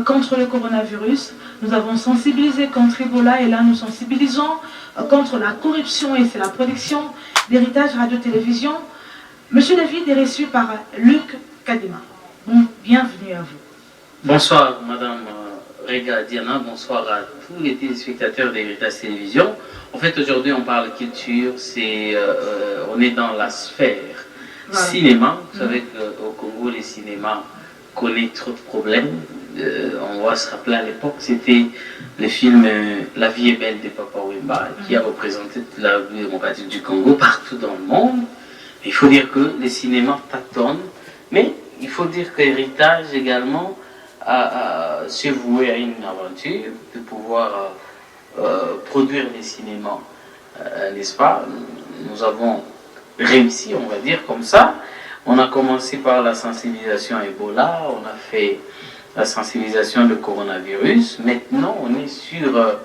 contre le coronavirus. Nous avons sensibilisé contre Ebola et là nous sensibilisons contre la corruption et c'est la production d'héritage radio-télévision. Monsieur David est reçu par Luc Kadima. Bon, bienvenue à vous. Bonsoir Madame Rega Diana, bonsoir à tous les téléspectateurs d'Héritage Télévision. En fait aujourd'hui on parle culture, on est dans la sphère cinéma. Vous savez qu'au Congo les cinémas connaissent trop de problèmes. On va se rappeler à l'époque, c'était le film La vie est belle de Papa Wemba qui a représenté la vie démocratique du Congo partout dans le monde. Il faut dire que les cinémas tâtonnent, mais il faut dire que Héritage également a se voué à une aventure de pouvoir produire les cinémas, n'est-ce pas? Nous avons réussi, on va dire comme ça. On a commencé par la sensibilisation à Ebola, on a fait la sensibilisation de coronavirus. Maintenant, on est sur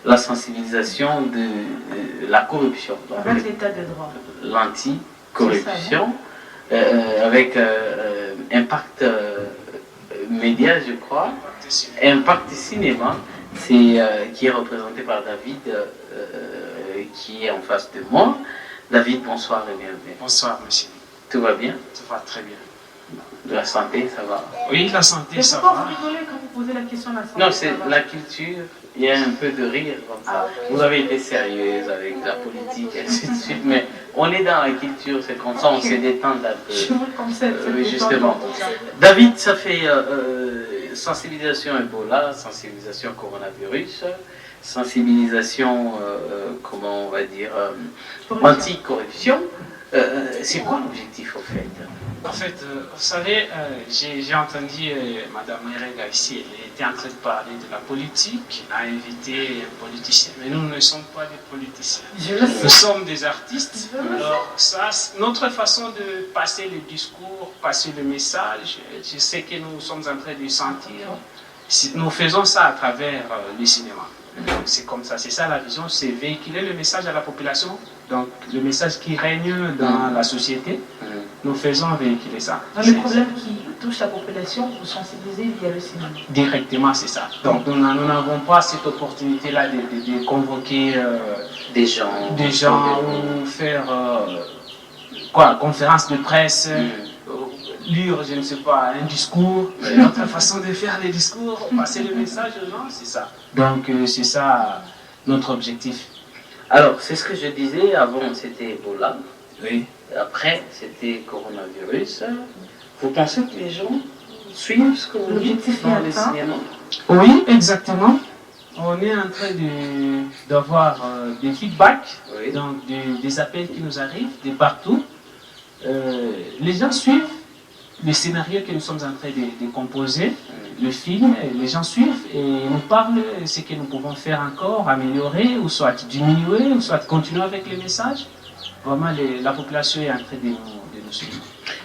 la sensibilisation de la corruption. Avec l'état de droit. L'anti-corruption, avec Impact Média, je crois. Impact Cinéma, qui est représenté par David, qui est en face de moi. David, bonsoir et bienvenue. Bonsoir, monsieur. Tout va bien? Tout va très bien. De la santé, ça va? Oui, la santé, ça va. Pourquoi vous rigolez quand vous posez la question de la santé? Non, c'est la culture, il y a un peu de rire comme ça. Vous avez été sérieuse avec la politique, et ainsi de suite, mais on est dans la culture, c'est comme ça, on se détend un peu. Je vois le concept. Oui, justement. David, ça fait sensibilisation Ebola, sensibilisation coronavirus, sensibilisation, comment on va dire, anti-corruption. C'est quoi l'objectif au fait? En fait, vous savez, j'ai entendu Madame Erega ici, elle était en train de parler de la politique, elle a invité un politicien, mais nous ne sommes pas des politiciens. Nous sommes des artistes. Alors ça, notre façon de passer le discours, passer le message, je sais que nous sommes en train de sentir, nous faisons ça à travers le cinéma. C'est comme ça, c'est ça la vision, c'est véhiculer le message à la population, donc le message qui règne dans la société, nous faisons véhiculer ça. Les problèmes qui touchent la population, vous sensibilisez via le cinéma. Directement, c'est ça. Donc nous n'avons pas cette opportunité-là de convoquer des gens ou faire conférence de presse, lire, je ne sais pas, un discours. C'est notre façon de faire les discours, passer le message aux gens, c'est ça. Donc c'est ça notre objectif. Alors, c'est ce que je disais, avant c'était Ebola, oui. Après c'était coronavirus. Vous pensez que les gens suivent ce que vous dites dans les cinémas? Oui, exactement. On est en train d'avoir des feedbacks, oui. Donc des appels qui nous arrivent de partout. Les gens suivent le scénario que nous sommes en train de composer, le film, les gens suivent et nous parlent de ce que nous pouvons faire encore, améliorer, ou soit diminuer, ou soit continuer avec les messages. Vraiment, la population est en train de nous suivre.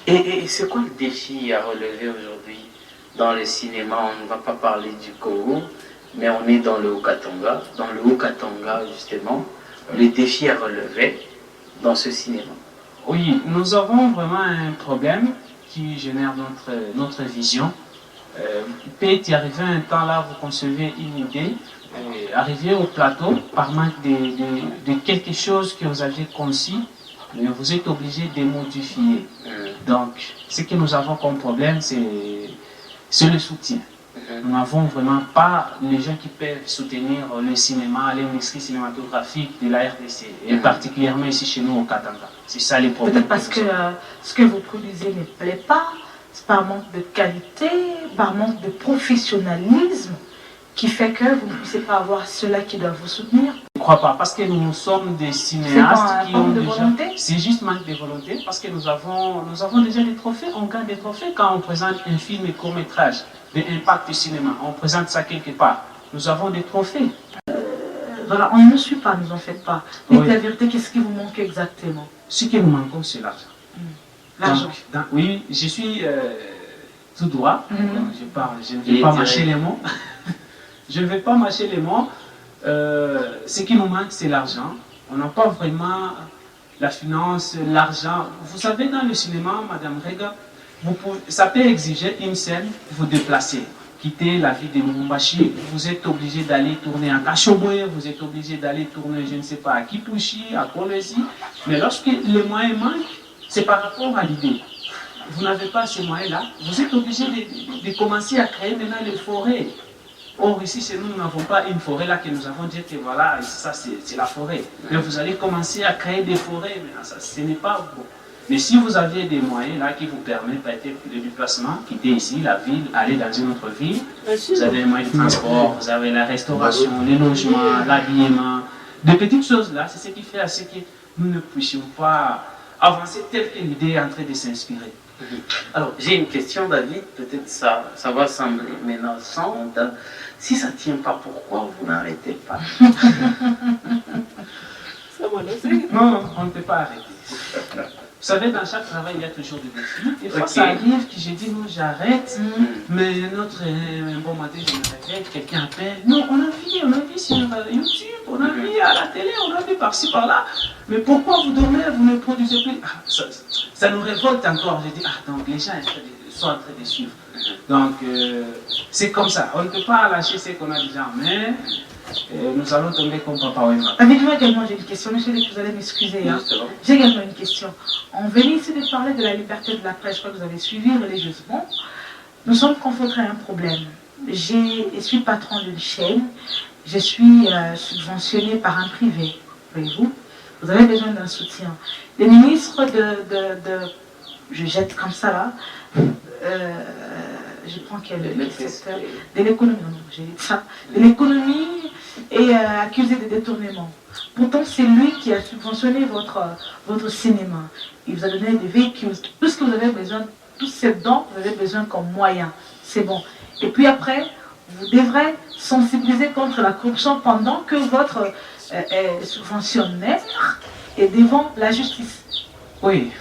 Et c'est quoi le défi à relever aujourd'hui dans le cinéma? On ne va pas parler du Congo, mais on est dans le Haut-Katanga. Dans le Haut-Katanga, justement, les défis à relever dans ce cinéma. Oui, nous avons vraiment un problème qui génère notre vision. Peut y arriver un temps là, vous concevez une idée, arriver au plateau par manque de quelque chose que vous aviez conçu, mais vous êtes obligé de modifier. Donc, ce que nous avons comme problème, c'est le soutien. Nous n'avons vraiment pas les gens qui peuvent soutenir le cinéma, l'industrie cinématographique de la RDC, et particulièrement ici chez nous au Katanga. C'est ça les problèmes. Peut-être parce que ce que vous produisez ne plaît pas, c'est par manque de qualité, par manque de professionnalisme, qui fait que vous ne puissiez pas avoir ceux-là qui doivent vous soutenir. Je ne crois pas, parce que nous sommes des cinéastes qui ont déjà... volonté. C'est juste manque de volonté, parce que nous avons déjà des trophées, on gagne des trophées quand on présente un film et court-métrage de Impact Cinéma, on présente ça quelque part. Nous avons des trophées. Voilà, on ne suit pas, nous en faites pas. Mais oui. La vérité, qu'est-ce qui vous manque exactement? Ce qui nous manque, c'est l'argent. L'argent. Oui, je suis tout droit, donc je ne vais pas mâcher les mots. Je ne vais pas mâcher les mots. Ce qui nous manque, c'est l'argent. On n'a pas vraiment la finance, l'argent. Vous savez, dans le cinéma, Madame Rega, ça peut exiger une scène, vous déplacer. quittez la ville de Lubumbashi, vous êtes obligé d'aller tourner à Kachobwe, vous êtes obligé d'aller tourner, je ne sais pas, à Kipushi, à Kolesi. Mais lorsque les moyens manquent, c'est par rapport à l'idée. Vous n'avez pas ces moyens-là, vous êtes obligé de commencer à créer maintenant les forêts. Or, ici, chez nous, nous n'avons pas une forêt là que nous avons dit que voilà, ça c'est la forêt. Mais vous allez commencer à créer des forêts, mais ça, ce n'est pas bon. Mais si vous avez des moyens là qui vous permettent peut-être de déplacement, quitter ici la ville, aller dans une autre ville, vous avez les moyens de transport, vous avez la restauration, les logements, l'habillement, de petites choses là, c'est ce qui fait à ce que nous ne puissions pas avancer telle que l'idée est en train de s'inspirer. Alors, j'ai une question, David, peut-être ça va sembler menaçante. Si ça ne tient pas, pourquoi vous n'arrêtez pas? Non, on ne peut pas arrêter. Vous savez, dans chaque travail, il y a toujours des défis. Des fois, ça arrive que j'ai dit non, j'arrête, mais notre bon matin, je me réveille, quelqu'un appelle. Non, on a vu sur YouTube, on a vu à la télé, on a vu par-ci, par-là. Mais pourquoi vous dormez, vous ne produisez plus? Ça nous révolte encore. J'ai dit, donc les gens sont en train de suivre. Donc, c'est comme ça. On ne peut pas lâcher ce qu'on a déjà en main. Nous allons tomber comme Papa Wema. Avec moi également, j'ai une question. Monsieur, vous allez m'excuser. Hein. J'ai également une question. On venait ici de parler de la liberté de la presse. Je crois que vous avez suivi religieusement. Nous sommes confrontés à un problème. Je suis patron d'une chaîne. Je suis subventionné par un privé. Voyez-vous, vous avez besoin d'un soutien. Les ministres je jette comme ça là. Je prends quel secteur de l'économie, non, j'ai dit ça, de l'économie est accusé de détournement. Pourtant, c'est lui qui a subventionné votre cinéma. Il vous a donné des véhicules, tout ce que vous avez besoin, tous ces dons que vous avez besoin comme moyen. C'est bon. Et puis après, vous devrez sensibiliser contre la corruption pendant que votre subventionnaire est devant la justice. Oui.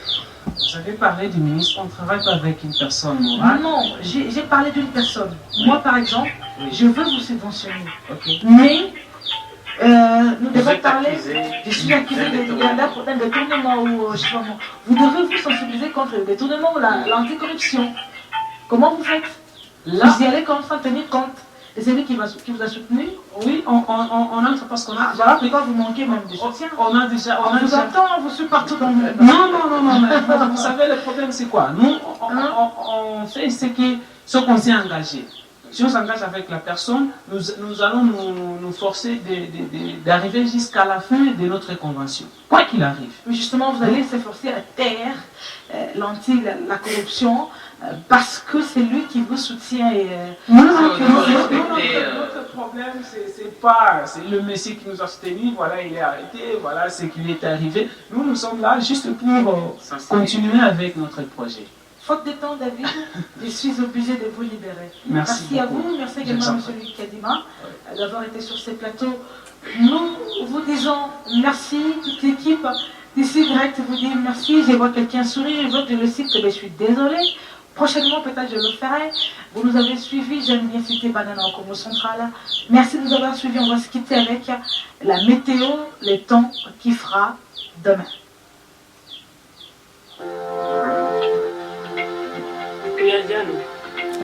Vous avez parlé du ministre, on ne travaille pas avec une personne morale. Non, j'ai parlé d'une personne. Moi, par exemple, je veux vous subventionner. Mais nous devons parler. Je suis accusé de détournement ou je sais pas moi. Vous devez vous sensibiliser contre le détournement ou l'anticorruption. Comment vous faites? Vous y allez comme ça tenir compte. Et c'est lui qui vous a soutenu? Oui, on entre parce qu'on a. Voilà pourquoi vous manquez même de soutien. On a déjà. On vous attend, vous suivez partout dans le monde. Non. Vous savez, le problème c'est quoi? Nous, on fait ce qu'on s'est engagé. Si on s'engage avec la personne, nous allons nous forcer d'arriver jusqu'à la fin de notre convention. Quoi qu'il arrive. Mais justement, vous allez s'efforcer à taire la corruption. Parce que c'est lui qui vous soutient et... Notre problème, c'est le Messie qui nous a soutenus, voilà, il est arrêté, voilà ce qui lui est arrivé. Nous sommes là juste pour continuer avec notre projet. Faute de temps, David, je suis obligé de vous libérer. Merci à vous, merci également à M. Luc Kadima d'avoir été sur ces plateaux. Nous vous disons merci, toute l'équipe. D'ici direct, vous dit merci, je vois quelqu'un sourire, je vois que je le cite, mais je suis désolée. Prochainement, peut-être je le ferai. Vous nous avez suivis, j'aime bien citer Banana au Congo central. Merci de nous avoir suivis. On va se quitter avec la météo, le temps qui fera demain.